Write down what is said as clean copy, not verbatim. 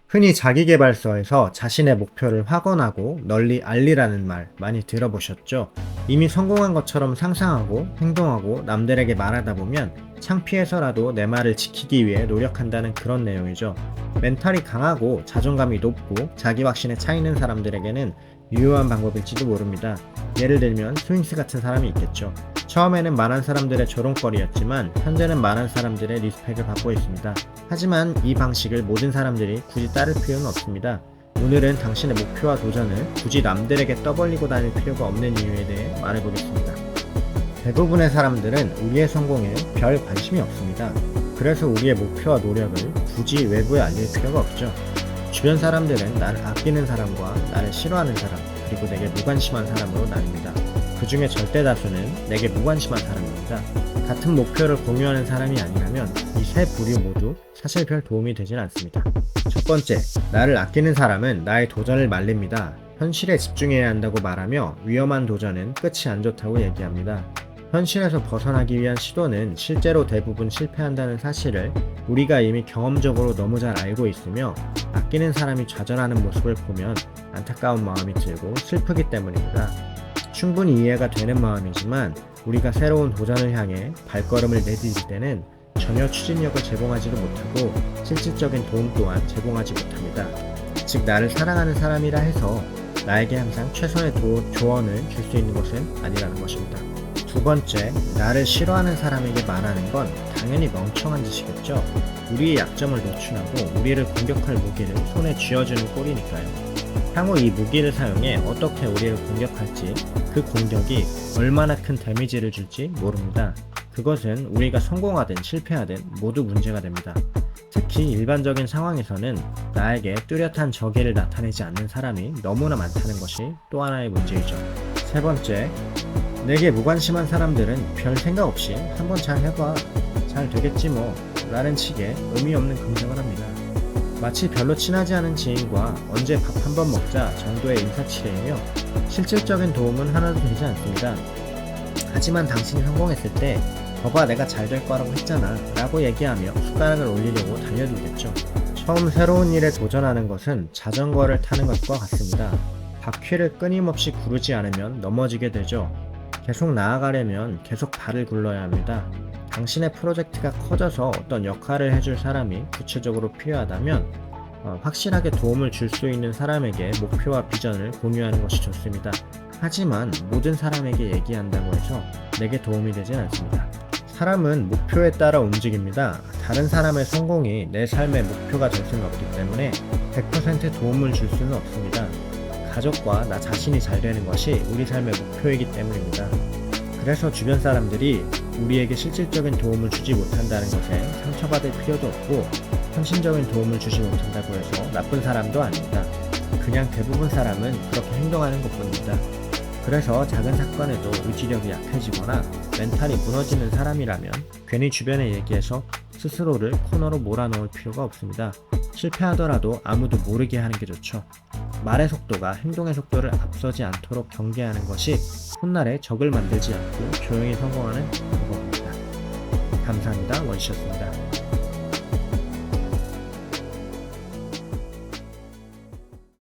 흔히 자기계발서에서 자신의 목표를 확언하고 널리 알리라는 말 많이 들어보셨죠? 이미 성공한 것처럼 상상하고 행동하고 남들에게 말하다 보면 창피해서라도 내 말을 지키기 위해 노력한다는 그런 내용이죠. 멘탈이 강하고 자존감이 높고 자기 확신에 차 있는 사람들에게는 유효한 방법일지도 모릅니다. 예를 들면 스윙스 같은 사람이 있겠죠. 처음에는 많은 사람들의 조롱거리였지만 현재는 많은 사람들의 리스펙을 받고 있습니다. 하지만 이 방식을 모든 사람들이 굳이 따를 필요는 없습니다. 오늘은 당신의 목표와 도전을 굳이 남들에게 떠벌리고 다닐 필요가 없는 이유에 대해 말해보겠습니다. 대부분의 사람들은 우리의 성공에 별 관심이 없습니다. 그래서 우리의 목표와 노력을 굳이 외부에 알릴 필요가 없죠. 주변 사람들은 나를 아끼는 사람과 나를 싫어하는 사람, 그리고 내게 무관심한 사람으로 나뉩니다. 그 중에 절대 다수는 내게 무관심한 사람입니다. 같은 목표를 공유하는 사람이 아니라면 이 세 부류 모두 사실 별 도움이 되진 않습니다. 첫 번째, 나를 아끼는 사람은 나의 도전을 말립니다. 현실에 집중해야 한다고 말하며 위험한 도전은 끝이 안 좋다고 얘기합니다. 현실에서 벗어나기 위한 시도는 실제로 대부분 실패한다는 사실을 우리가 이미 경험적으로 너무 잘 알고 있으며 아끼는 사람이 좌절하는 모습을 보면 안타까운 마음이 들고 슬프기 때문입니다. 충분히 이해가 되는 마음이지만 우리가 새로운 도전을 향해 발걸음을 내디딜 때는 전혀 추진력을 제공하지도 못하고 실질적인 도움 또한 제공하지 못합니다. 즉 나를 사랑하는 사람이라 해서 나에게 항상 최선의 조언을 줄 수 있는 것은 아니라는 것입니다. 두 번째, 나를 싫어하는 사람에게 말하는 건 당연히 멍청한 짓이겠죠. 우리의 약점을 노출하고 우리를 공격할 무기를 손에 쥐어주는 꼴이니까요. 향후 이 무기를 사용해 어떻게 우리를 공격할지, 그 공격이 얼마나 큰 데미지를 줄지 모릅니다. 그것은 우리가 성공하든 실패하든 모두 문제가 됩니다. 특히 일반적인 상황에서는 나에게 뚜렷한 적의를 나타내지 않는 사람이 너무나 많다는 것이 또 하나의 문제이죠. 세 번째, 내게 무관심한 사람들은 별 생각 없이 한번 잘 해봐, 잘 되겠지 뭐 라는 식의 의미 없는 긍정을 합니다. 마치 별로 친하지 않은 지인과 언제 밥 한번 먹자 정도의 인사치레이며 실질적인 도움은 하나도 되지 않습니다. 하지만 당신이 성공했을 때 봐봐 내가 잘 될 거라고 했잖아 라고 얘기하며 숟가락을 올리려고 달려들겠죠. 처음 새로운 일에 도전하는 것은 자전거를 타는 것과 같습니다. 바퀴를 끊임없이 구르지 않으면 넘어지게 되죠. 계속 나아가려면 계속 발을 굴러야 합니다. 당신의 프로젝트가 커져서 어떤 역할을 해줄 사람이 구체적으로 필요하다면 확실하게 도움을 줄 수 있는 사람에게 목표와 비전을 공유하는 것이 좋습니다. 하지만 모든 사람에게 얘기한다고 해서 내게 도움이 되진 않습니다. 사람은 목표에 따라 움직입니다. 다른 사람의 성공이 내 삶의 목표가 될 수는 없기 때문에 100% 도움을 줄 수는 없습니다. 가족과 나 자신이 잘 되는 것이 우리 삶의 목표이기 때문입니다. 그래서 주변 사람들이 우리에게 실질적인 도움을 주지 못한다는 것에 상처받을 필요도 없고 헌신적인 도움을 주지 못한다고 해서 나쁜 사람도 아닙니다. 그냥 대부분 사람은 그렇게 행동하는 것뿐입니다. 그래서 작은 사건에도 의지력이 약해지거나 멘탈이 무너지는 사람이라면 괜히 주변에 얘기해서 스스로를 코너로 몰아넣을 필요가 없습니다. 실패하더라도 아무도 모르게 하는 게 좋죠. 말의 속도가 행동의 속도를 앞서지 않도록 경계하는 것이 훗날에 적을 만들지 않고 조용히 성공하는 방법입니다. 감사합니다. 원시였습니다.